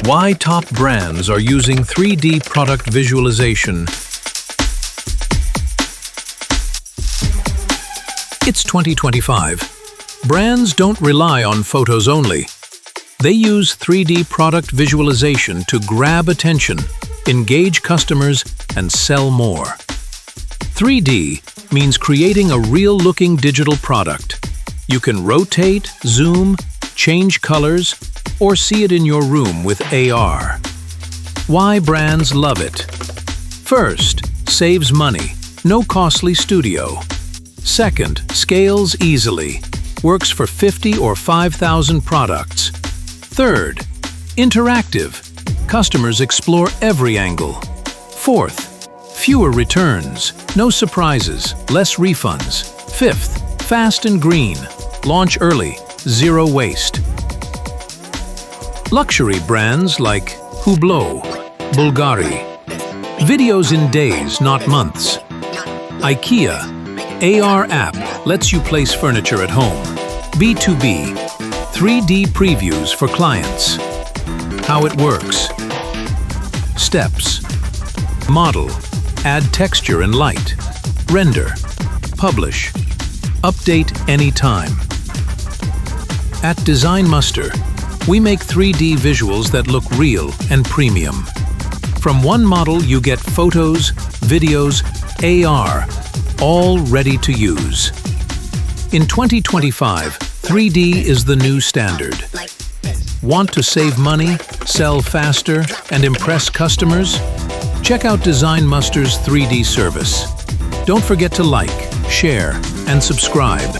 Why top brands are using 3D product visualization. It's 2025. Brands don't rely on photos only. They use 3D product visualization to grab attention, engage customers, and sell more. 3D means creating a real-looking digital product. You can rotate, zoom, change colors, or see it in your room with AR. Why brands love it? First, saves money, no costly studio. Second, scales easily, works for 50 or 5,000 products. Third, interactive, customers explore every angle. Fourth, fewer returns, no surprises, less refunds. Fifth, fast and green, launch early, zero waste. Luxury brands like Hublot Bulgari, videos in days, not months. IKEA, AR app lets you place furniture at home. B2B, 3D previews for clients. How it works. Steps. Model, add texture and light. Render, publish, update anytime. At Design Muster, we make 3D visuals that look real and premium. From one model you get photos, videos, AR, all ready to use. In 2025, 3D is the new standard. Want to save money, sell faster, and impress customers? Check out Design Muster's 3D service. Don't forget to like, share, and subscribe.